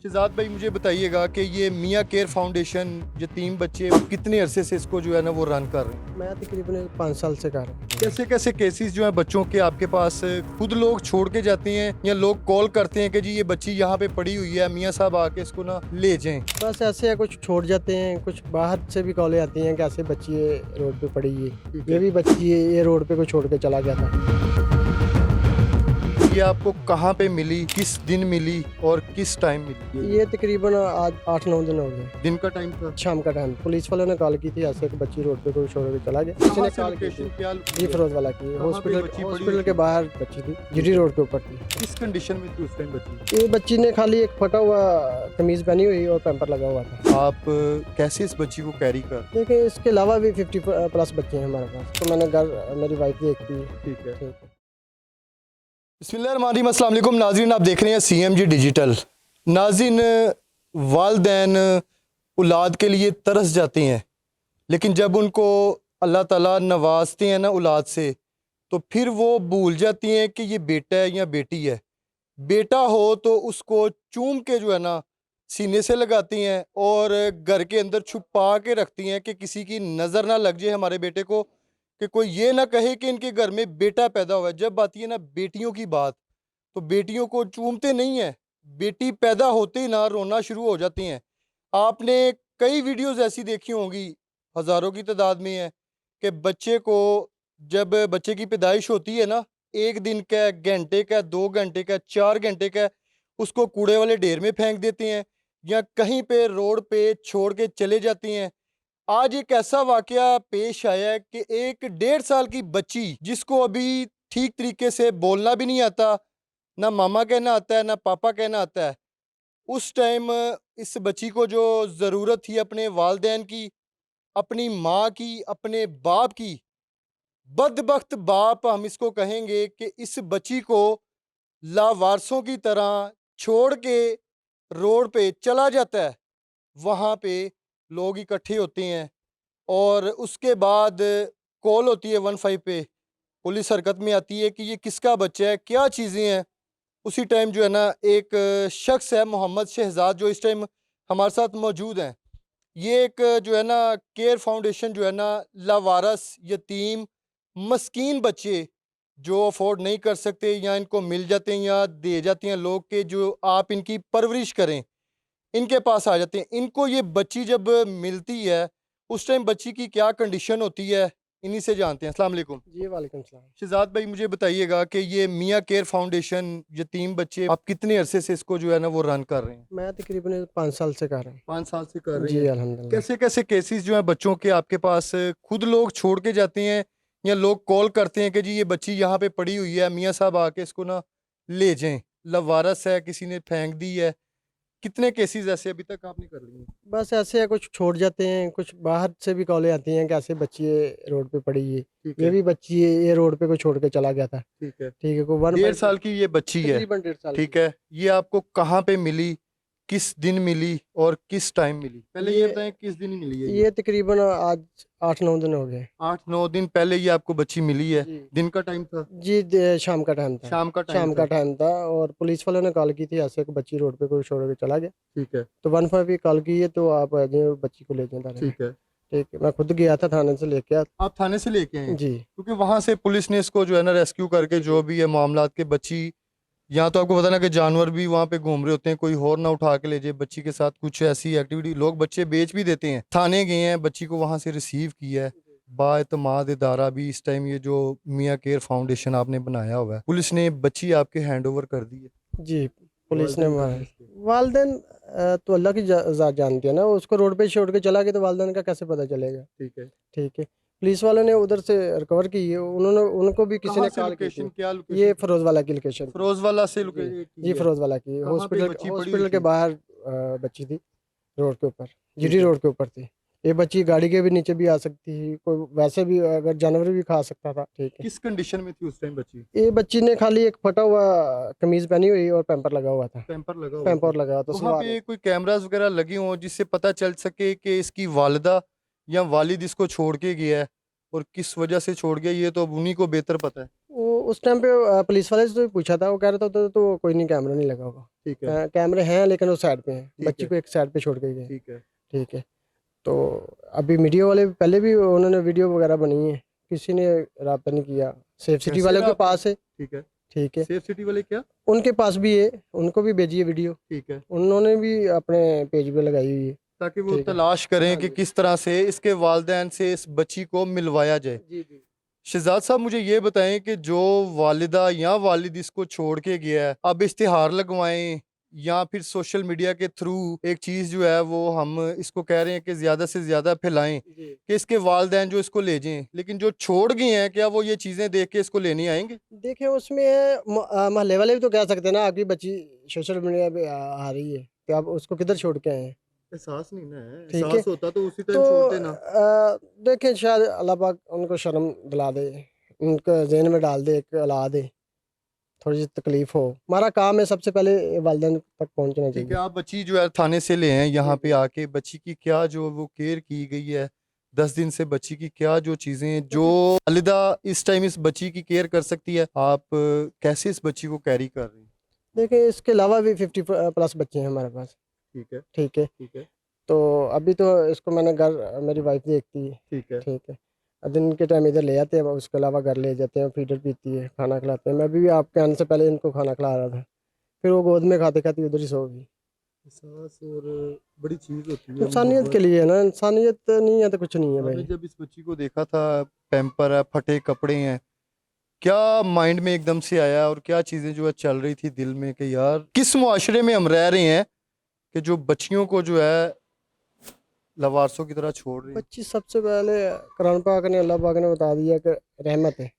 शहजाद भाई मुझे बताइएगा कि ये मियाँ केयर फाउंडेशन यतीम बच्चे कितने अरसे से इसको जो है ना वो रन कर रहे हैं। मैं तकरीबन 5 साल से कर रहा हूँ। कैसे कैसे केसेस जो है बच्चों के आपके पास खुद लोग छोड़ के जाते हैं या लोग कॉल करते हैं कि जी ये बच्ची यहाँ पे पड़ी हुई है, मियाँ साहब आके इसको ना ले जाएं। बस ऐसे है, कुछ छोड़ जाते हैं, कुछ बाहर से भी कॉलें आती हैं कि ऐसे बच्ची ये रोड पे पड़ी है, ये भी बच्ची है, ये रोड पे कोई छोड़ के चला गया था। ये आपको कहाँ पे मिली, किस दिन मिली और किस टाइम मिली? ये तकरीबन आज 8-9 दिन हो गए। दिन का टाइम था। शाम का टाइम पुलिस वालों ने कॉल की थी, ऐसे एक बच्ची रोड पे कोई छोड़ के चला गया। किसी ने कॉल की थी जी फिरोज वाला की, हॉस्पिटल के बाहर बच्ची थी, जीडी रोड के ऊपर थी। किस कंडीशन में थी उस टाइम बच्ची? ये बच्ची ने खाली एक फटा हुआ कमीज पहनी हुई और पैम्पर लगा हुआ था। आप कैसे इस बच्ची को कैरी कर? देखिए इसके अलावा भी 50+ बच्चे हैं हमारे पास, तो मैंने घर मेरी वाइफ देखती है। ठीक है। बिस्मिल्लाहिर्रहमानिर्रहीम, अस्सलाम वालेकुम नाज़रीन, आप देख रहे हैं CMG डिजिटल। नाज़रीन, वालिदैन औलाद के लिए तरस जाते हैं, लेकिन जब उनको अल्लाह ताला नवाजते हैं ना औलाद से, तो फिर वो भूल जाती हैं कि ये बेटा है या बेटी है। बेटा हो तो उसको चूम के जो है ना सीने से लगाती हैं और घर के अंदर छुपा के रखती हैं कि किसी की नज़र ना लग जाए हमारे बेटे को, कि कोई ये ना कहे कि इनके घर में बेटा पैदा हुआ है। जब आती है ना बेटियों की बात, तो बेटियों को चूमते नहीं हैं, बेटी पैदा होते ही ना रोना शुरू हो जाती हैं। आपने कई वीडियोस ऐसी देखी होंगी, हज़ारों की तादाद में है, कि बच्चे को जब बच्चे की पैदाइश होती है ना, 1 दिन का, घंटे का, 2 घंटे का, 4 घंटे का, उसको कूड़े वाले ढेर में फेंक देते हैं या कहीं पे रोड पे छोड़ के चले जाती हैं। आज एक ऐसा वाकया पेश आया है कि एक 1.5 साल की बच्ची, जिसको अभी ठीक तरीके से बोलना भी नहीं आता, ना मामा कहना आता है ना पापा कहना आता है, उस टाइम इस बच्ची को जो ज़रूरत थी अपने वालिदैन की, अपनी माँ की, अपने बाप की, बदबख्त बाप हम इसको कहेंगे कि इस बच्ची को लावारसों की तरह छोड़ के रोड पे चला जाता है। वहाँ पे लोग इकट्ठे होते हैं और उसके बाद कॉल होती है 15 पे, पुलिस हरकत में आती है कि ये किसका बच्चा है, क्या चीज़ें हैं। उसी टाइम जो है ना एक शख्स है मोहम्मद शहजाद, जो इस टाइम हमारे साथ मौजूद हैं। ये एक जो है ना केयर फाउंडेशन जो है ना लावारस यतीम मस्कीन बच्चे जो अफोर्ड नहीं कर सकते, या इनको मिल जाते हैं या दे जाते हैं लोग के जो आप इनकी परवरिश करें, इनके पास आ जाते हैं। इनको ये बच्ची जब मिलती है, उस टाइम बच्ची की क्या कंडीशन होती है, इन्हीं से जानते हैं। अस्सलाम वालेकुम। जी वालेकुम सलाम। शहजाद भाई मुझे बताइएगा कि ये मियाँ केयर फाउंडेशन यतीम बच्चे आप कितने अरसे से इसको जो है ना वो रन कर रहे हैं? मैं तकरीबन 5 साल से कर रहा हूँ। 5 साल से कर रहे जी हैं। अल्हम्दुलिल्लाह। कैसे कैसे केसेस जो हैं बच्चों के आपके पास खुद लोग छोड़ के जाते हैं या लोग कॉल करते हैं कि जी ये बच्ची यहाँ पे पड़ी हुई है, मियाँ साहब आके इसको ना ले जाएं, लवारस है, किसी ने फेंक दी है? कितने केसेस ऐसे अभी तक आपने कर लिए हैं? बस ऐसे है, कुछ छोड़ जाते हैं, कुछ बाहर से भी कॉलें आती हैं कि ऐसे बच्ची ये रोड पे पड़ी है, ठीक ये है। भी बच्ची है, ये रोड पे कोई छोड़ के चला गया था। ठीक है। ठीक है, कोई 1.5 साल की ये बच्ची है। तकरीबन 1.5 साल ठीक की। है। ये आपको कहाँ पे मिली, किस दिन मिली और किस टाइम मिली? पहले ये बताएं किस दिन मिली है ये तकरीबन आज 8-9 दिन हो गए। 8-9 दिन पहले ये आपको बच्ची मिली है। जी दिन का टाइम था? जी शाम का टाइम था। शाम का टाइम शाम था। का टाइम था और पुलिस वालों ने कॉल की थी, ऐसे एक बच्ची रोड पे कोई छोड़ के चला गया। ठीक है। तो 15 पे कॉल की है, तो आप आ जाइए, बच्ची को ले जाए थाने में। ठीक है। ठीक है, मैं खुद गया था थाने से लेके आ। आप थाने से लेके आए हैं? जी क्योंकि वहां से पुलिस ने इसको जो है ना रेस्क्यू करके जो भी है मामलात के बच्ची, यहाँ तो आपको पता ना कि जानवर भी वहाँ पे घूम रहे होते हैं, कोई और ना उठा के ले जाए बच्ची के साथ कुछ ऐसी एक्टिविटी, लोग बच्चे बेच भी देते हैं। थाने गए हैं, बच्ची को वहाँ से रिसीव किया है, बाएतमाद इदारा भी इस टाइम ये जो मियाँ केयर फाउंडेशन आपने बनाया हुआ है, पुलिस ने बच्ची आपके हैंड ओवर कर दी है। जी पुलिस ने वालिदैन मारा। कहाँ हैं इसके? वालदेन तो अल्लाह की ज़ात जानती है ना, उसको रोड पे छोड़ के चला गया तो वालदेन का कैसे पता चलेगा। ठीक है। ठीक है, पुलिस वालों ने उधर से रिकवर की है, उन्होंने उनको भी किसी कहाँ ने से कॉल की लोकेशन, थी। क्या ये लोकेशन? फिरोज वाला की लोकेशन। फिरोज वाला से जी फिरोज वाला की, कहाँ पे हॉस्पिटल बच्ची पड़ी हुई हॉस्पिटल के थी? बाहर बच्ची थी, रोड के ऊपर, जीडी है। रोड के ऊपर थी। ये बच्ची गाड़ी के भी नीचे भी आ सकती थी, कोई वैसे भी अगर जानवर भी खा सकता था। ठीक है, किस कंडीशन में थी उस टाइम बच्ची? ये बच्ची ने खाली एक फटा हुआ कमीज पहनी हुई और पैम्पर लगा हुआ था। कैंपर लगा हुआ था। पैम्पर लगा हुआ था, वहाँ सलवार पे कोई कैमरास वगैरह लगे हों जिससे पता चल सके कि इसकी वालिदा या वालिद इसको छोड़ के गया है और किस वजह से छोड़ गया, ये तो अब उन्हीं को बेहतर पता है। वो उस टाइम पे पुलिस वाले से तो पूछा था, वो कह रहा था तो कोई नहीं, कैमरा नहीं लगा होगा। ठीक है, कैमरे हैं लेकिन वो साइड पे हैं, ठीक बच्ची है। को एक साइड पे छोड़ के गए। ठीक है, ठीक है। तो अभी मीडिया वाले पहले भी उन्होंने वीडियो वगैरह बनाई है, किसी ने रब्ता नहीं किया। सेफ सिटी कैसे वालों के रहा? पास है। ठीक है, ठीक है। सेफ सिटी वाले क्या? उनके पास भी है, उनको भी भेजी है वीडियो, ठीक है, उन्होंने भी अपने पेज पे लगाई हुई है। ताकि वो ठीक है। तलाश करें हाँ कि जी। किस तरह से इसके वालिदैन से इस बच्ची को मिलवाया जाए। जी जी। शहजाद साहब, मुझे ये बताएं कि जो वालिदा या वालिद इसको छोड़ के गया है, अब इश्तिहार लगवाएं या फिर सोशल मीडिया के थ्रू एक चीज जो है वो हम इसको कह रहे हैं कि ज्यादा से ज्यादा फैलाएं जी कि इसके वालिदैन जो इसको ले जाएं, लेकिन जो छोड़ गए हैं क्या वो ये चीजें देख के इसको लेने आएंगे? देखिए उसमें मोहल्ले वाले भी तो कह सकते हैं ना, आपकी बच्ची सोशल मीडिया पे आ रही है, तो आप उसको किधर छोड़ के आए हैं। एहसास नहीं ना है, ठीक है। एहसास होता तो उसी तो टाइम छोड़ते ना। देखें शायद अल्लाह पाक उनको शर्म दिला दे, उनके जहन में डाल दे, एक औलाद दे, थोड़ी सी तकलीफ हो। हमारा काम है सबसे पहले वालिदैन तक पहुंचना ठीक है, चाहिए। आप बच्ची जो है थाने से ले हैं यहाँ जी पे जी। आके, बच्ची की क्या जो वो केयर की गई है 10 दिन से, बच्ची की क्या जो चीजें जो वालिदा इस टाइम इस बच्ची की केयर कर सकती है, आप कैसे इस बच्ची को कैरी कर रही हैं? देखिए इसके अलावा भी 50+ बच्चे हैं हमारे पास। ठीक है, ठीक है। ठीक है, तो अभी तो इसको मैंने घर मेरी वाइफ देखती है। ठीक है। ठीक है। दिन के टाइम इधर ले आते हैं, उसके अलावा घर ले जाते हैं, फीडर पीती है, खाना खिलाते हैं। मैं भी आपके आने से पहले इनको खाना खिला रहा था, फिर वो गोद में खाते खाते उधर ही सो गई। एहसास और बड़ी चीज होती है इंसानियत के मोहब्बत। लिए है ना, इंसानियत नहीं है तो कुछ नहीं है आपने भाई। जब इस बच्ची को देखा था, पैम्पर है, फटे कपड़े हैं, क्या माइंड में एकदम से आया और क्या चीजें जो है चल रही थी दिल में कि यार किस मुआशरे में हम रह रहे हैं कि जो बच्चियों को जो है लवारसों की तरह छोड़ रहे हैं? बच्ची सबसे पहले कुरान पाक ने, अल्लाह पाक ने बता दिया कि रहमत है,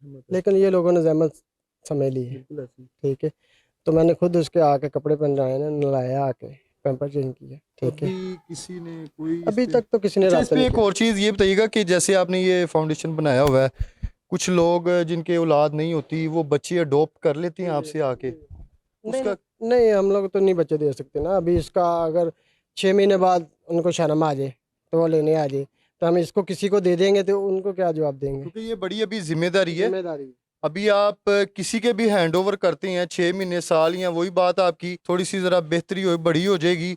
मतलब लेकिन ये लोगों ने जहमत समझ ली है। बिल्कुल ऐसी। ठीक है। तो मैंने खुद उसके आके कपड़े पहनाए ना, नलाया आके, पैम्पर चेंज किया। ठीक है। अभी किसी ने कोई इस अभी पे, तक तो किसी ने अच्छा इस रब्ता पे नहीं एक किया। और चीज ये बताइएगा कि जैसे आपने ये फाउंडेशन बनाया हुआ है, कुछ लोग जिनके औलाद नहीं होती वो बच्चे अडॉप्ट कर लेते हैं जी जी आपसे आके, जी। नहीं उसका? नहीं, हम लोग तो नहीं बच्चे दे सकते ना। अभी इसका अगर 6 महीने बाद उनको शर्म आ जाए तो वो लेने आ जाए, तो हम इसको किसी को दे देंगे तो उनको क्या जवाब देंगे। क्योंकि ये बड़ी अभी जिम्मेदारी है। जिम्मेदारी। अभी आप किसी के भी हैंड ओवर करते हैं 6 महीने साल, या वही बात आपकी थोड़ी सी जरा बेहतरी हो बड़ी हो जाएगी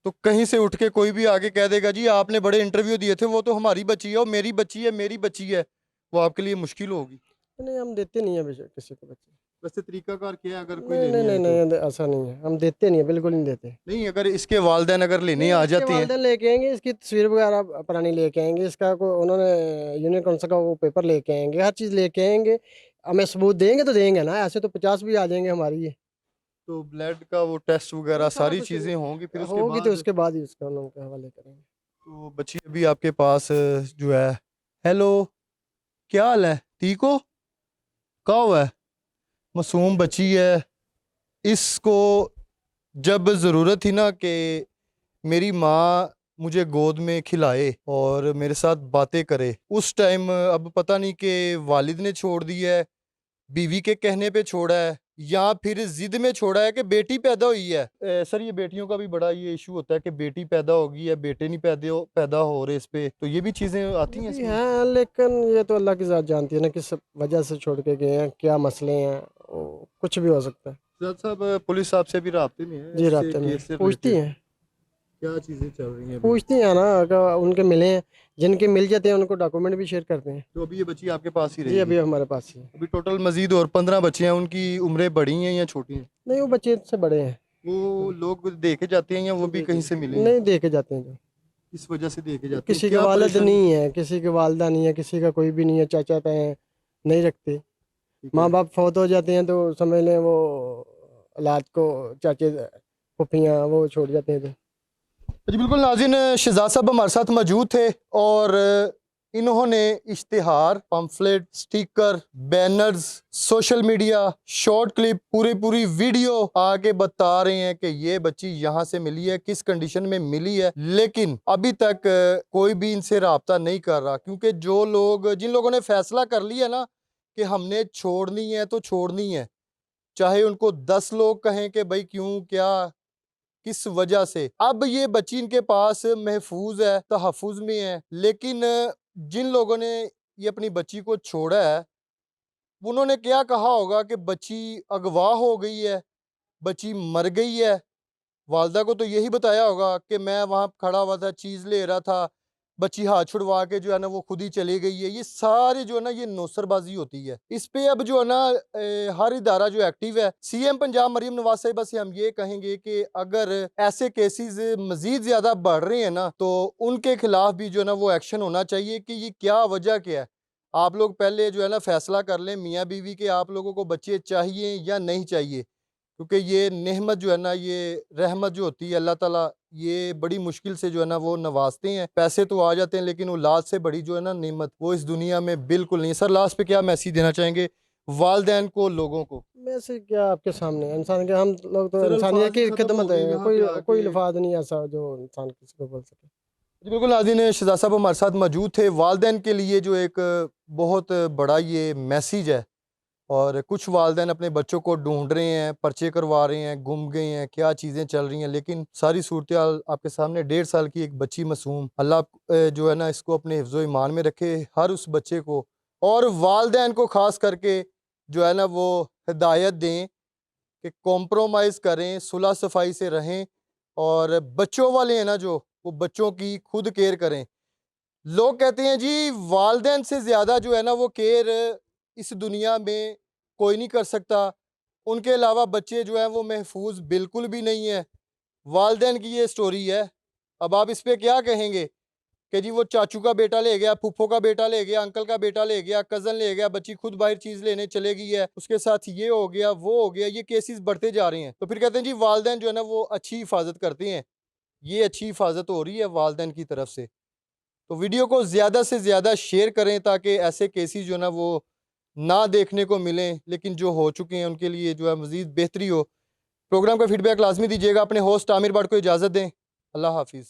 तो कहीं से उठ के कोई भी आगे कह देगा जी आपने बड़े इंटरव्यू दिए थे, वो तो हमारी बच्ची है, वो मेरी बच्ची है, मेरी बच्ची है, वो आपके लिए मुश्किल होगी। नहीं, हम देते नहीं है बेशक किसी को बच्चे। वैसे तरीकाकार क्या है अगर कोई नहीं नहीं लेने नहीं आए तो? नहीं, ऐसा नहीं है, हम देते नहीं है, बिल्कुल नहीं देते। नहीं, अगर इसके वालिदैन अगर लेने नहीं, आ इसके जाते हैं? वालिदैन लेके आएंगे, इसकी तस्वीर वगैरह पुरानी लेके आएंगे, इसका को उन्होंने यूनियन काउंसिल का वो पेपर लेके आएंगे, हर चीज़ लेके आएंगे। हमें सबूत देंगे तो देंगे ना, ऐसे तो 50 भी आ जाएंगे हमारी ये। तो ब्लड का वो टेस्ट वो वगैरह सारा सारी कुछ चीजें होंगी फिर उसके होगी, तो बाद? उसके बाद ही उसका हम लोग के हवाले करेंगे। तो बच्ची अभी आपके पास जो है, हेलो, क्या हाल है, ठीक हो, कहाँ हुआ है, मासूम बच्ची है, इसको जब ज़रूरत थी ना कि मेरी माँ मुझे गोद में खिलाए और मेरे साथ बातें करे, उस टाइम अब पता नहीं कि वालिद ने छोड़ दिया है, बीवी के कहने पे छोड़ा है, या फिर जिद में छोड़ा है कि बेटी पैदा हुई है। सर ये बेटियों का भी बड़ा ये इशू होता है कि बेटी पैदा होगी या बेटे नहीं पैदा हो रहे, इस पे तो ये भी चीज़ें आती ये हैं भी इसमें? हैं, लेकिन ये तो अल्लाह की ज़ात जानती है ना किस वजह से छोड़ के गए हैं, क्या मसले हैं, कुछ भी हो सकता है। सर साहब पुलिस आपसे भी राब्ते में है जी इससे रास्ते में केस से पूछती रिलेटेड? हैं। क्या चीज़ें चल रही हैं अभी? पूछती हैं ना, अगर उनके मिले हैं, जिनके मिल जाते हैं उनको डॉक्यूमेंट भी शेयर करते हैं। तो अभी ये बच्ची आपके पास ही जी रहेगी? अभी हमारे पास ही है। अभी टोटल मजीद और 15 बच्चे हैं, उनकी उम्रें बड़ी हैं या छोटी हैं? नहीं, वो बच्चे से बड़े हैं। वो लोग देखे जाते हैं या वो भी कहीं से मिले हैं? नहीं, देखे जाते हैं जो। किस वजह से देखे जाते हैं, किसी के क्या वालिद परेशानी? नहीं है, किसी के वालदा नहीं है, किसी का कोई भी नहीं है, चाचा ताए नहीं रखते। ठीक माँ है। बाप फौत हो जाते हैं तो समझ लें वो औलाद को, चाचे फुफियाँ वो छोड़ जाते हैं। जी बिल्कुल नाज़रीन, शहजाद साहब हमारे साथ मौजूद थे और इन्होंने इश्तिहार, pamphlet, sticker, banners, social media, short clip, पूरी वीडियो आगे बता रहे हैं कि ये बच्ची यहाँ से मिली है, किस कंडीशन में मिली है, लेकिन अभी तक कोई भी इनसे राब्ता नहीं कर रहा, क्योंकि जो लोग, जिन लोगों ने फैसला कर लिया ना कि हमने छोड़नी है तो छोड़नी है, चाहे उनको 10 लोग कहें कि भाई क्यों, क्या, किस वजह से, अब ये बच्ची इनके पास महफूज है, तहफ़्फ़ुज़ में है, लेकिन जिन लोगों ने ये अपनी बच्ची को छोड़ा है उन्होंने क्या कहा होगा कि बच्ची अगवा हो गई है, बच्ची मर गई है, वालदा को तो यही बताया होगा कि मैं वहाँ खड़ा हुआ था, चीज़ ले रहा था, बच्ची हाथ छुड़वा के जो है ना वो खुद ही चली गई है। ये सारे जो है ना ये नौसरबाजी होती है। इस पे अब जो है ना हर इदारा जो एक्टिव है, सीएम पंजाब मरीम नवाज साहिबा से हम ये कहेंगे कि अगर ऐसे केसेस मजीद ज्यादा बढ़ रहे हैं ना, तो उनके खिलाफ भी जो है ना वो एक्शन होना चाहिए कि ये क्या वजह क्या है। आप लोग पहले जो है ना फैसला कर लें मियाँ बीवी के, आप लोगों को बच्चे चाहिए या नहीं चाहिए, क्योंकि ये नेहमत जो है ना, ये रहमत जो होती है, अल्लाह ताला ये बड़ी मुश्किल से जो है ना वो नवाजते हैं। पैसे तो आ जाते हैं लेकिन औलाद से बड़ी जो है ना नेमत वो इस दुनिया में बिल्कुल नहीं है। सर लास्ट पे क्या मैसेज देना चाहेंगे वालदैन को, लोगों को? वैसे क्या आपके सामने इंसान के, हम लोग तो सर इंसानियत अल्फाज की ही खत्म हो खिदमत गए है, यहाँ कोई पे कोई आके। लफाज नहीं ऐसा जो इंसान किसी को बोल सके। जी बिल्कुल नाज़रीन, शहजाद साहब हमारे साथ मौजूद थे। वालदैन के लिए जो एक बहुत बड़ा ये मैसेज है, और कुछ वालदैन अपने बच्चों को ढूंढ रहे हैं, पर्चे करवा रहे हैं, गुम गए हैं, क्या चीज़ें चल रही हैं, लेकिन सारी सूरत आपके सामने। 1.5 साल की एक बच्ची मासूम, अल्लाह जो है ना इसको अपने हिफ्ज़ो ईमान में रखे, हर उस बच्चे को, और वालदैन को ख़ास करके जो है ना वो हिदायत दें कि कॉम्प्रोमाइज़ करें, सुलह सफाई से रहें, और बच्चों वाले हैं ना जो, वो बच्चों की खुद केयर करें। लोग कहते हैं जी वालदैन से ज़्यादा जो है ना वो केयर इस दुनिया में कोई नहीं कर सकता, उनके अलावा बच्चे जो हैं वो महफूज बिल्कुल भी नहीं है। वालदैन की ये स्टोरी है। अब आप इस पे क्या कहेंगे कि जी वो चाचू का बेटा ले गया, फूफो का बेटा ले गया, अंकल का बेटा ले गया, कज़न ले गया, बच्ची खुद बाहर चीज़ लेने चले गई है, उसके साथ ये हो गया, वो हो गया, ये केसेस बढ़ते जा रहे हैं। तो फिर कहते हैं जी वालदैन जो है ना वो अच्छी हिफाजत करते हैं। ये अच्छी हिफाजत हो रही है वालदैन की तरफ से। तो वीडियो को ज़्यादा से ज़्यादा शेयर करें ताकि ऐसे केसेस जो है ना वो ना देखने को मिलें, लेकिन जो हो चुके हैं उनके लिए जो है मज़ीद बेहतरी हो। प्रोग्राम का फीडबैक लाज़मी दीजिएगा। अपने होस्ट आमिर भट्ट को इजाज़त दें। अल्लाह हाफ़िज़।